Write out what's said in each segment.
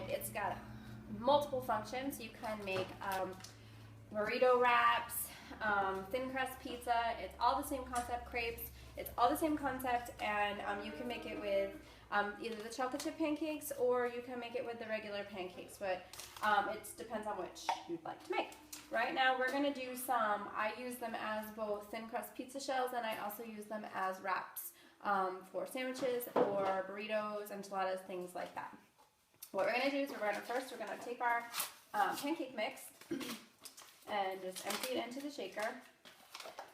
It's got multiple functions. You can make burrito wraps, thin crust pizza. It's all the same concept. Crepes. It's all the same concept, and you can make it with either the chocolate chip pancakes or you can make it with the regular pancakes, but it depends on which you'd like to make. Right now we're going to do I use them as both thin crust pizza shells, and I also use them as wraps for sandwiches or burritos, enchiladas, things like that. What we're going to do is we're going to take our pancake mix and just empty it into the shaker.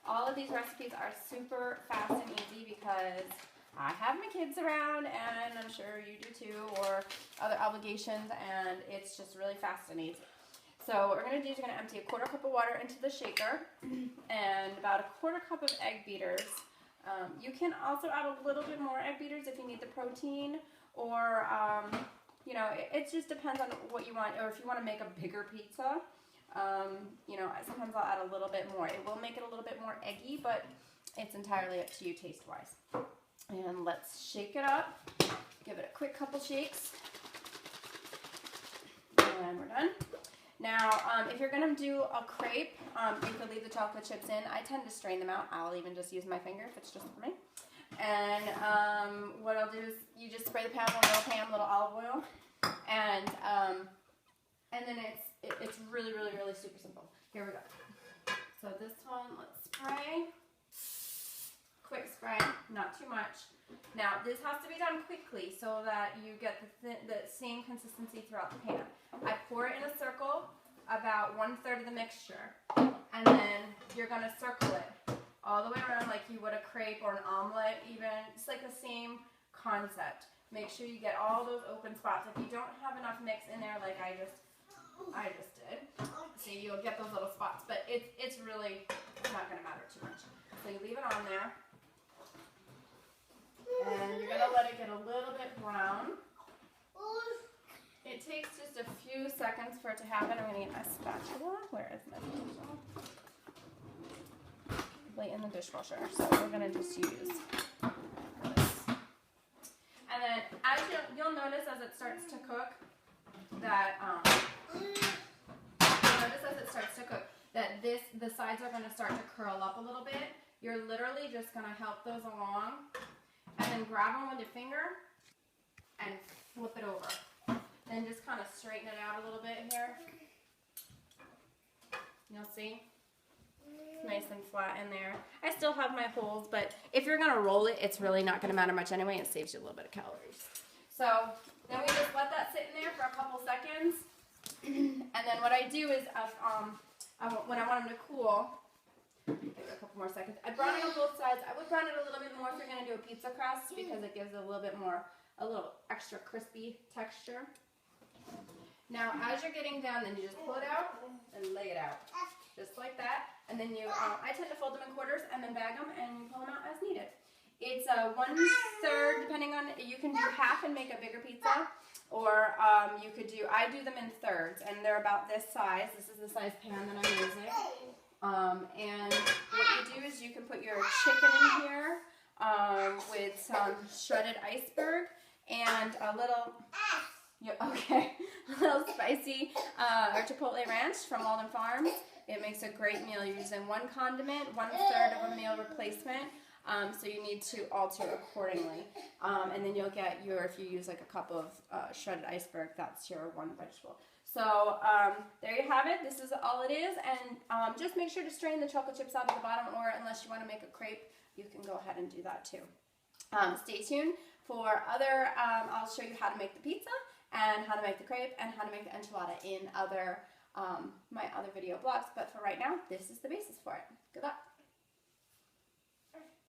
All of these recipes are super fast and easy because I have my kids around, and I'm sure you do too, or other obligations, and it's just really fast and easy. So what we're going to do is we're going to empty a 1/4 cup of water into the shaker and about a 1/4 cup of egg beaters. You can also add a little bit more egg beaters if you need the protein, or you know, it just depends on what you want, or if you want to make a bigger pizza. You know, sometimes I'll add a little bit more. It will make it a little bit more eggy, but it's entirely up to you taste-wise. And let's shake it up. Give it a quick couple shakes. And we're done. Now, if you're going to do a crepe, you could leave the chocolate chips in. I tend to strain them out. I'll even just use my finger if it's just for me. And what I'll do is you just spray the pan with a little Pam, little olive oil, and then it's really, really, really super simple. Here we go. So this one, let's spray. Quick spray, not too much. Now this has to be done quickly so that you get the same consistency throughout the pan. I pour it in a circle, about 1/3 of the mixture, and then you're gonna circle it all the way around like you would a crepe or an omelet even. It's like the same concept. Make sure you get all those open spots. If you don't have enough mix in there like I just did, see, you'll get those little spots, but it's really not gonna matter too much. So you leave it on there. And you're going to let it get a little bit brown. It takes just a few seconds for it to happen. I'm going to get my spatula. Where is my spatula? Probably in the dishwasher. So we're going to just use this. And then as you'll notice as it starts to cook that the sides are going to start to curl up a little bit. You're literally just going to help those along. And then grab them with your finger and flip it over. Then just kind of straighten it out a little bit here. You'll see? It's nice and flat in there. I still have my holes, but if you're going to roll it, it's really not going to matter much anyway. It saves you a little bit of calories. So then we just let that sit in there for a couple seconds. And then what I do is when I want them to cool, give it a couple more seconds. I brown it on both sides. I would brown it a little bit more if you're going to do a pizza crust because it gives it a little extra crispy texture. Now, as you're getting done, then you just pull it out and lay it out, just like that. And then I tend to fold them in quarters and then bag them and pull them out as needed. It's 1/3, depending on, you can do half and make a bigger pizza, or I do them in thirds, and they're about this size. This is the size pan that I'm using. And what you do is you can put your chicken in here with some shredded iceberg and a little spicy or chipotle ranch from Walden Farms. It makes a great meal. You're using one condiment, 1/3 of a meal replacement. So you need to alter accordingly. And then you'll get if you use like a cup of shredded iceberg, that's your one vegetable. So there you have it. This is all it is. And just make sure to strain the chocolate chips out at the bottom, or unless you want to make a crepe, you can go ahead and do that too. Stay tuned for other, I'll show you how to make the pizza and how to make the crepe and how to make the enchilada in my other video blogs. But for right now, this is the basis for it. Good luck.